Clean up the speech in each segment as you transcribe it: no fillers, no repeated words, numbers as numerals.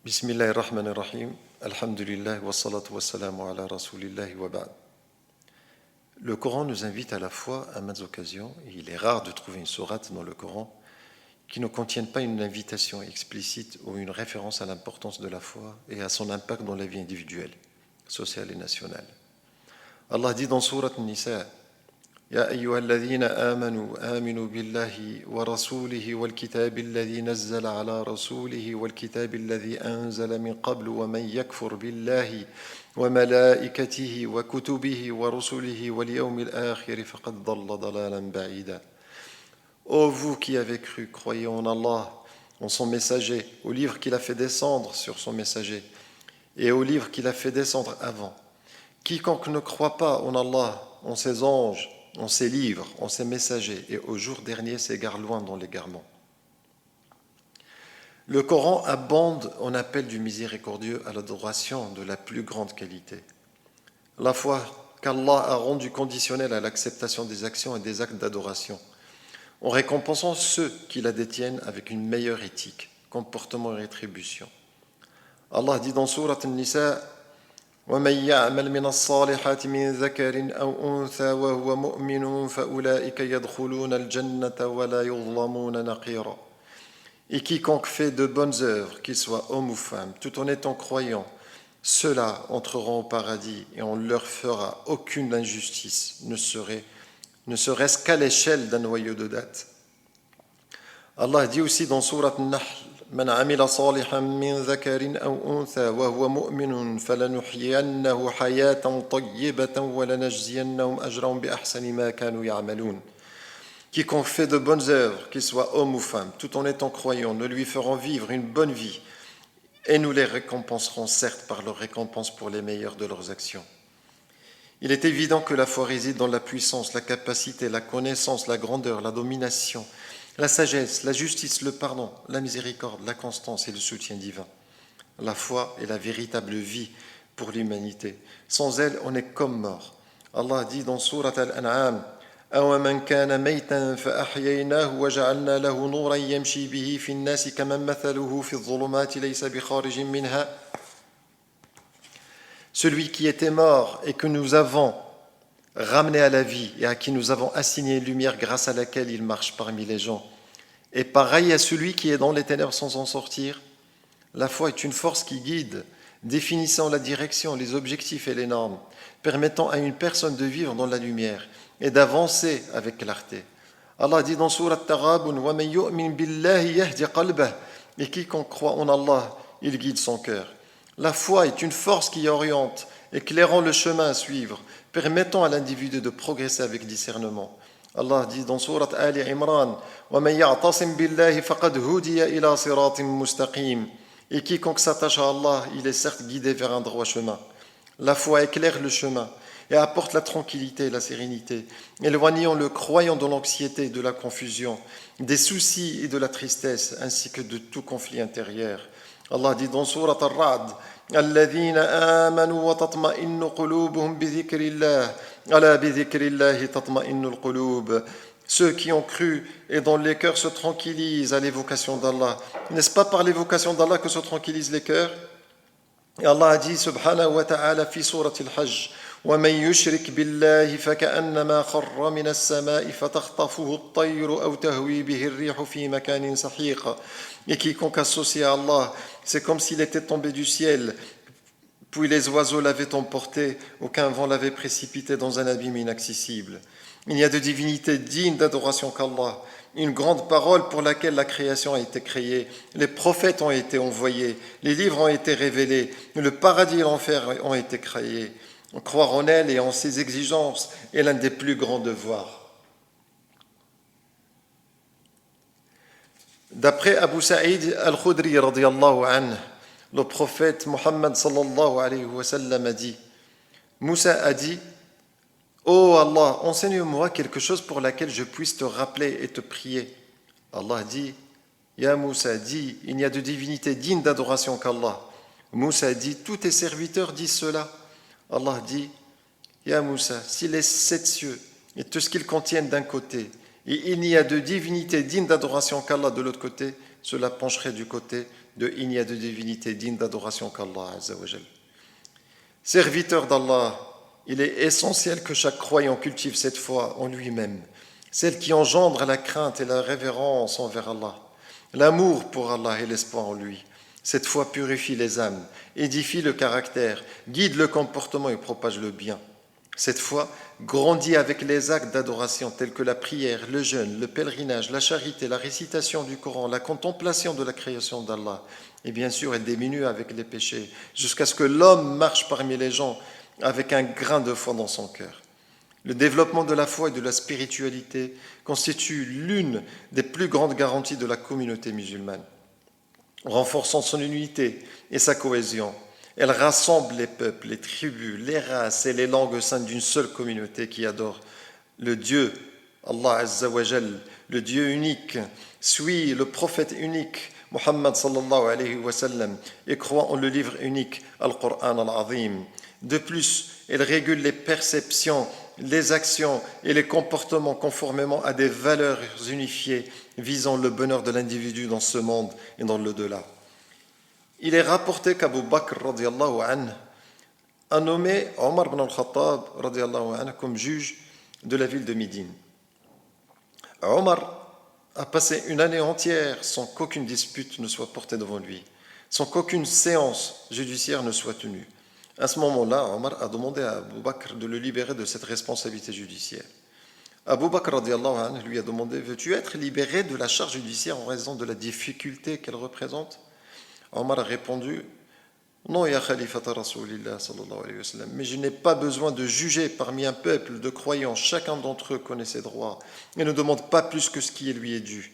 Bismillahirrahmanirrahim. Alhamdulillah wa salatu wa salamu ala rasulillahi wa ba'd. Le Coran nous invite à la foi à maintes occasions, et il est rare de trouver une sourate dans le Coran qui ne contienne pas une invitation explicite ou une référence à l'importance de la foi et à son impact dans la vie individuelle, sociale et nationale. Allah dit dans sourate Nisa: يا أيها الذين آمنوا آمنوا بالله ورسوله والكتاب الذي نزل على رسوله والكتاب الذي أنزل من قبل ومن يكفر بالله وملائكته وكتبه ورسله واليوم الآخر فقد ضل ضلالا بعيدا. Ô vous qui avez cru, croyez en Allah, en son messager, au livre qu'il a fait descendre sur son messager et au livre qu'il a fait descendre avant. Quiconque ne croit pas en Allah, en ses anges, en ses livres, en ses messagers, et au jour dernier s'égare loin dans l'égarement. Le Coran abonde en appel du miséricordieux à l'adoration de la plus grande qualité. La foi qu'Allah a rendue conditionnelle à l'acceptation des actions et des actes d'adoration, en récompensant ceux qui la détiennent avec une meilleure éthique, comportement et rétribution. Allah dit dans sourate An-Nisa: ومن يعمل من الصالحات من ذكر أو أنثى وهو مؤمن فأولئك يدخلون الجنة ولا يظلمون نقيرا. Et quiconque fait de bonnes œuvres, qu'il soit homme ou femme, tout en étant croyant, ceux-là entreront au paradis et on ne leur fera aucune injustice, ne serait-ce qu'à l'échelle d'un noyau de dattes. Allah dit aussi dans sourate Nahl: من عمل صالحا من ذكر أو أنثى وهو مؤمن فلنحيينه حياة طيبة ولنجزينهم أجرهم بأحسن ما كانوا يعملون. Quiconque fait de bonnes œuvres, qu'il soit homme ou femme, tout en étant croyant, nous lui ferons vivre une bonne vie et nous les récompenserons certes par leur récompense pour les meilleures de leurs actions. Il est évident que la foi réside dans la puissance, la capacité, la connaissance, la grandeur, la domination, la sagesse, la justice, le pardon, la miséricorde, la constance et le soutien divin. La foi est la véritable vie pour l'humanité. Sans elle, on est comme mort. Allah dit dans sourate Al-An'am: أَوَمَنْ كَانَ مَيْتًا فَأَحْيَيْنَاهُ وَجَعَلْنَا لَهُ نُورًا يَمْشِي بِهِ فِي النَّاسِ كَمَنْ مَثَلُهُ فِي الظُّلُمَاتِ لَيْسَ بِخَارِجٍ مِنْهَا. Celui qui était mort et que nous avons ramené à la vie et à qui nous avons assigné une lumière grâce à laquelle il marche parmi les gens. Et pareil à celui qui est dans les ténèbres sans en sortir. La foi est une force qui guide, définissant la direction, les objectifs et les normes, permettant à une personne de vivre dans la lumière et d'avancer avec clarté. Allah dit dans sourate Taghabun: وَمَنْ يُؤْمِنْ بِاللَّهِ يَهْدِ قَلْبَهُ. Et quiconque croit en Allah, il guide son cœur. La foi est une force qui oriente, éclairant le chemin à suivre, permettant à l'individu de progresser avec discernement. Allah dit dans sourate Ali Imran: وَمَنْ يَعْتَصِمْ بِاللَّهِ فَقَدْ هُدِيَ إِلَى صِرَاطٍ مُسْتَقِيمٍ. Et quiconque s'attache à Allah, il est certes guidé vers un droit chemin. La foi éclaire le chemin et apporte la tranquillité et la sérénité, éloignant le croyant de l'anxiété et de la confusion, des soucis et de la tristesse, ainsi que de tout conflit intérieur. Allah dit dans sourate Ar-Ra'd: الذين آمنوا وتطمئن قلوبهم بذكر الله ألا بذكر الله تطمئن القلوب. Ceux qui ont cru et dont les cœurs se tranquillisent à l'évocation d'Allah. N'est-ce pas par l'évocation d'Allah que se tranquillisent les cœurs? Et Allah a dit subhanahu wa ta'ala fi surat al-Hajj: وَمَنْ يُشْرِكْ بِاللَّهِ فَكَأَنَّمَا خَرَّ مِنَ السَّمَاءِ فَتَخْطَفُهُ الطَّيْرُ أَوْ تَهْوِي بِهِ الرِّيحُ فِي مَكَانٍ سَحِيقٍ. Et quiconque associe à Allah, c'est comme s'il était tombé du ciel, puis les oiseaux l'avaient emporté, ou qu'un vent l'avait précipité dans un abîme inaccessible. Il n'y a de divinité digne d'adoration qu'Allah, une grande parole pour laquelle la création a été créée, les prophètes ont été envoyés, les livres ont été révélés, le paradis et l'enfer ont été créés. Croire en elle et en ses exigences est l'un des plus grands devoirs. D'après Abu Sa'id al-Khudri radiyallahu anhu, le prophète Muhammad sallallahu alayhi wa sallam a dit: Moussa a dit: Oh Allah, enseigne-moi quelque chose pour laquelle je puisse te rappeler et te prier. Allah dit: Ya Moussa, dis, il n'y a de divinité digne d'adoration qu'Allah. Moussa dit: tous tes serviteurs disent cela. Allah dit: Ya Moussa, si les 7 cieux et tout ce qu'ils contiennent d'un côté, et il n'y a de divinité digne d'adoration qu'Allah de l'autre côté, cela pencherait du côté il n'y a de divinité digne d'adoration qu'Allah Azza wa Jal. Serviteur d'Allah, il est essentiel que chaque croyant cultive cette foi en lui-même, celle qui engendre la crainte et la révérence envers Allah, l'amour pour Allah et l'espoir en lui. Cette foi purifie les âmes, édifie le caractère, guide le comportement et propage le bien. Cette foi grandit avec les actes d'adoration tels que la prière, le jeûne, le pèlerinage, la charité, la récitation du Coran, la contemplation de la création d'Allah. Et bien sûr, elle diminue avec les péchés, jusqu'à ce que l'homme marche parmi les gens avec un grain de foi dans son cœur. Le développement de la foi et de la spiritualité constitue l'une des plus grandes garanties de la communauté musulmane, renforçant son unité et sa cohésion. Elle rassemble les peuples, les tribus, les races et les langues au sein d'une seule communauté qui adore le Dieu, Allah Azza wa Jal, le Dieu unique, suit le prophète unique, Muhammad sallallahu alayhi wa sallam, et croit en le livre unique, Al-Qur'an al-Azim. De plus, elle régule les perceptions, les actions et les comportements conformément à des valeurs unifiées visant le bonheur de l'individu dans ce monde et dans l'au-delà. Il est rapporté qu'Abu Bakr radiallahu anhu a nommé Omar ibn al-Khattab radiallahu anhu comme juge de la ville de Médine. Omar a passé une année entière sans qu'aucune dispute ne soit portée devant lui, sans qu'aucune séance judiciaire ne soit tenue. À ce moment-là, Omar a demandé à Abu Bakr de le libérer de cette responsabilité judiciaire. Abu Bakr radiallahu anhu lui a demandé: veux-tu être libéré de la charge judiciaire en raison de la difficulté qu'elle représente? Omar a répondu: non, ya Khalifata Rasulillah sallallahu alayhi wa sallam, mais je n'ai pas besoin de juger parmi un peuple de croyants. Chacun d'entre eux connaît ses droits et ne demande pas plus que ce qui lui est dû.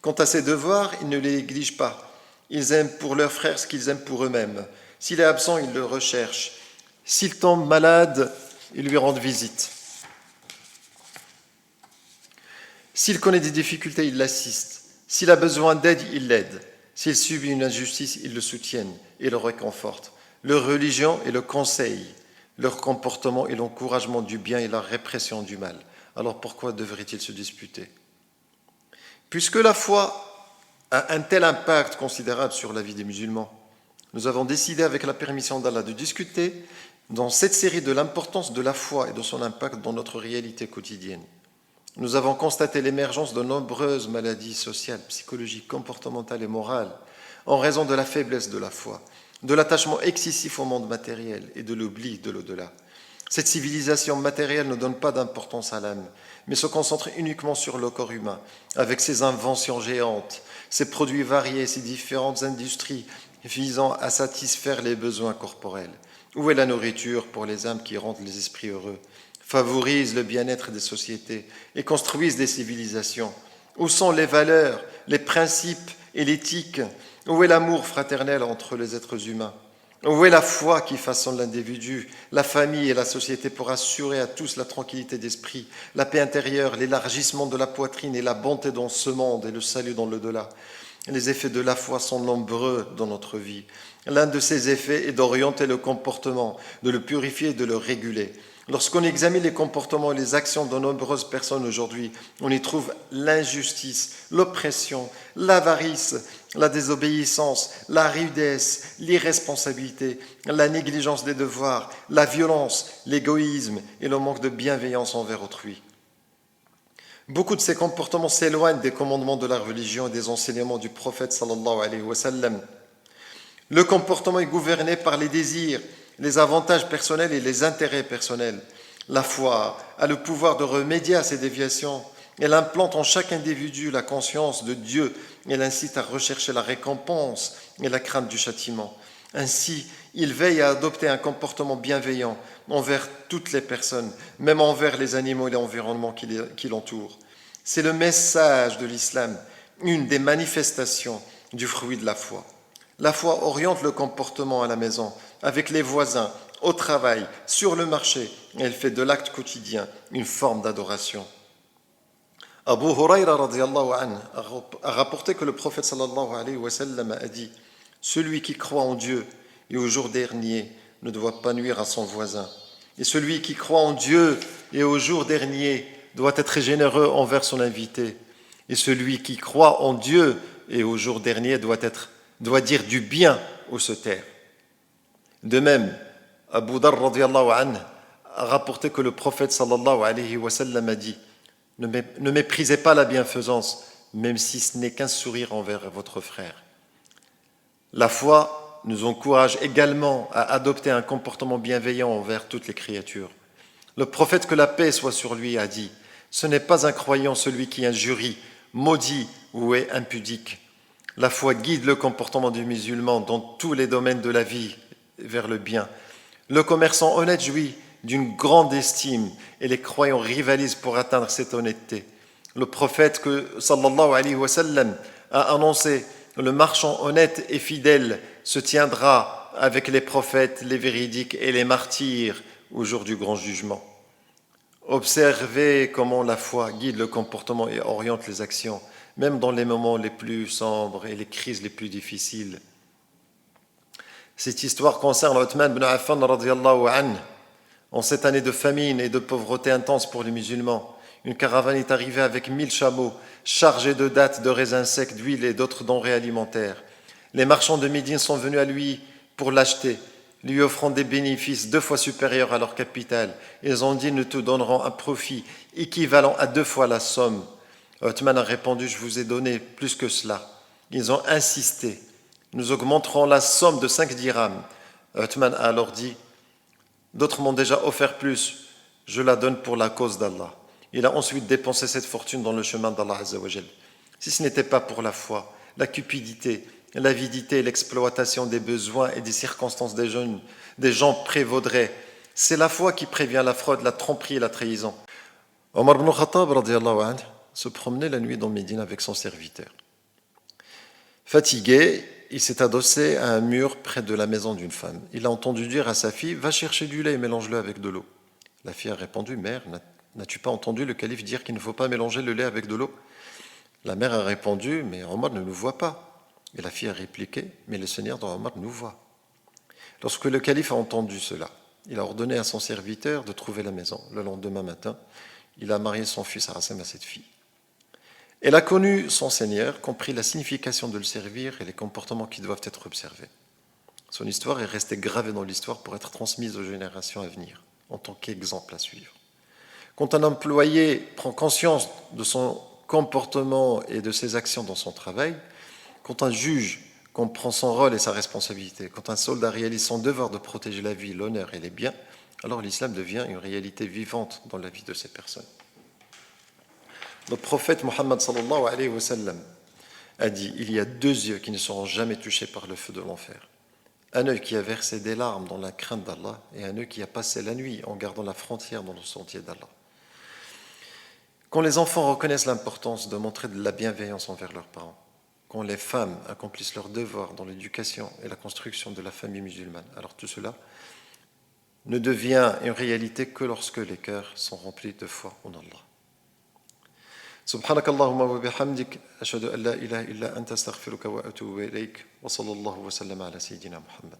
Quant à ses devoirs, ils ne les négligent pas. Ils aiment pour leurs frères ce qu'ils aiment pour eux-mêmes. S'il est absent, ils le recherchent. S'il tombe malade, ils lui rendent visite. S'il connaît des difficultés, ils l'assistent. S'il a besoin d'aide, ils l'aident. S'il subit une injustice, ils le soutiennent et le réconfortent. Leur religion est le conseil, leur comportement est l'encouragement du bien et la répression du mal. Alors pourquoi devraient-ils se disputer? Puisque la foi a un tel impact considérable sur la vie des musulmans, nous avons décidé avec la permission d'Allah de discuter dans cette série de l'importance de la foi et de son impact dans notre réalité quotidienne. Nous avons constaté l'émergence de nombreuses maladies sociales, psychologiques, comportementales et morales en raison de la faiblesse de la foi, de l'attachement excessif au monde matériel et de l'oubli de l'au-delà. Cette civilisation matérielle ne donne pas d'importance à l'âme, mais se concentre uniquement sur le corps humain, avec ses inventions géantes, ses produits variés, ses différentes industries visant à satisfaire les besoins corporels. Où est la nourriture pour les âmes qui rendent les esprits heureux, favorisent le bien-être des sociétés et construisent des civilisations? Où sont les valeurs, les principes et l'éthique? Où est l'amour fraternel entre les êtres humains? Où est la foi qui façonne l'individu, la famille et la société pour assurer à tous la tranquillité d'esprit, la paix intérieure, l'élargissement de la poitrine et la bonté dans ce monde et le salut dans l'au-delà? Les effets de la foi sont nombreux dans notre vie. L'un de ces effets est d'orienter le comportement, de le purifier et de le réguler. Lorsqu'on examine les comportements et les actions de nombreuses personnes aujourd'hui, on y trouve l'injustice, l'oppression, l'avarice, la désobéissance, la rudesse, l'irresponsabilité, la négligence des devoirs, la violence, l'égoïsme et le manque de bienveillance envers autrui. Beaucoup de ces comportements s'éloignent des commandements de la religion et des enseignements du prophète sallallahu alayhi wa sallam. Le comportement est gouverné par les désirs, les avantages personnels et les intérêts personnels. La foi a le pouvoir de remédier à ces déviations. Elle implante en chaque individu la conscience de Dieu. Elle incite à rechercher la récompense et la crainte du châtiment. Ainsi, il veille à adopter un comportement bienveillant envers toutes les personnes, même envers les animaux et l'environnement qui l'entourent. C'est le message de l'islam, une des manifestations du fruit de la foi. La foi oriente le comportement à la maison, avec les voisins, au travail, sur le marché. Elle fait de l'acte quotidien une forme d'adoration. Abu Huraira radiallahu anhu a rapporté que le prophète sallallahu alayhi wa sallam a dit: celui qui croit en Dieu et au jour dernier ne doit pas nuire à son voisin. Et celui qui croit en Dieu et au jour dernier doit être généreux envers son invité. Et celui qui croit en Dieu et au jour dernier doit être doit dire du bien ou se taire. De même, Abu Dharr radiyallahu anhu a rapporté que le prophète sallallahu alayhi wa sallam a dit « Ne méprisez pas la bienfaisance, même si ce n'est qu'un sourire envers votre frère. » La foi nous encourage également à adopter un comportement bienveillant envers toutes les créatures. Le prophète, que la paix soit sur lui, a dit « Ce n'est pas un croyant celui qui injurie, maudit ou est impudique. » La foi guide le comportement du musulman dans tous les domaines de la vie vers le bien. Le commerçant honnête jouit d'une grande estime et les croyants rivalisent pour atteindre cette honnêteté. Le prophète sallallahu alayhi wa sallam a annoncé « Le marchand honnête et fidèle se tiendra avec les prophètes, les véridiques et les martyrs au jour du grand jugement. » Observez comment la foi guide le comportement et oriente les actions, même dans les moments les plus sombres et les crises les plus difficiles. Cette histoire concerne Uthman ibn Affan radiyallahu anhu. En cette année de famine et de pauvreté intense pour les musulmans, une caravane est arrivée avec 1000 chameaux chargés de dattes, de raisins secs, d'huile et d'autres denrées alimentaires. Les marchands de Médine sont venus à lui pour l'acheter, lui offrant des bénéfices 2 fois supérieurs à leur capital. Ils ont dit « Nous te donnerons un profit équivalent à 2 fois la somme. » Uthman a répondu « Je vous ai donné plus que cela. » Ils ont insisté « Nous augmenterons la somme de 5 dirhams. » Uthman a alors dit « D'autres m'ont déjà offert plus. Je la donne pour la cause d'Allah. » Il a ensuite dépensé cette fortune dans le chemin d'Allah Azza wa Jal. Si ce n'était pas pour la foi, la cupidité, l'avidité et l'exploitation des besoins et des circonstances des gens prévaudraient. C'est la foi qui prévient la fraude, la tromperie et la trahison. Omar ibn Khattab radiyallahu anhu se promenait la nuit dans Médine avec son serviteur. Fatigué, il s'est adossé à un mur près de la maison d'une femme. Il a entendu dire à sa fille « Va chercher du lait et mélange-le avec de l'eau. » La fille a répondu « Mère, n'as-tu pas entendu le calife dire qu'il ne faut pas mélanger le lait avec de l'eau ?» La mère a répondu « Mais Omar ne nous voit pas. » Et la fille a répliqué « Mais le Seigneur de Omar nous voit. » Lorsque le calife a entendu cela, il a ordonné à son serviteur de trouver la maison. Le lendemain matin, il a marié son fils Hassan à cette fille. Elle a connu son Seigneur, compris la signification de le servir et les comportements qui doivent être observés. Son histoire est restée gravée dans l'histoire pour être transmise aux générations à venir, en tant qu'exemple à suivre. Quand un employé prend conscience de son comportement et de ses actions dans son travail, quand un juge comprend son rôle et sa responsabilité, quand un soldat réalise son devoir de protéger la vie, l'honneur et les biens, alors l'islam devient une réalité vivante dans la vie de ces personnes. Le prophète Mohammed sallallahu alayhi wa sallam a dit « Il y a 2 yeux qui ne seront jamais touchés par le feu de l'enfer. Un œil qui a versé des larmes dans la crainte d'Allah et un œil qui a passé la nuit en gardant la frontière dans le sentier d'Allah. » Quand les enfants reconnaissent l'importance de montrer de la bienveillance envers leurs parents, quand les femmes accomplissent leurs devoirs dans l'éducation et la construction de la famille musulmane, alors tout cela ne devient une réalité que lorsque les cœurs sont remplis de foi en Allah. سبحانك اللهم وبحمدك أشهد أن لا إله إلا أنت أستغفرك وأتوب إليك وصلى الله وسلم على سيدنا محمد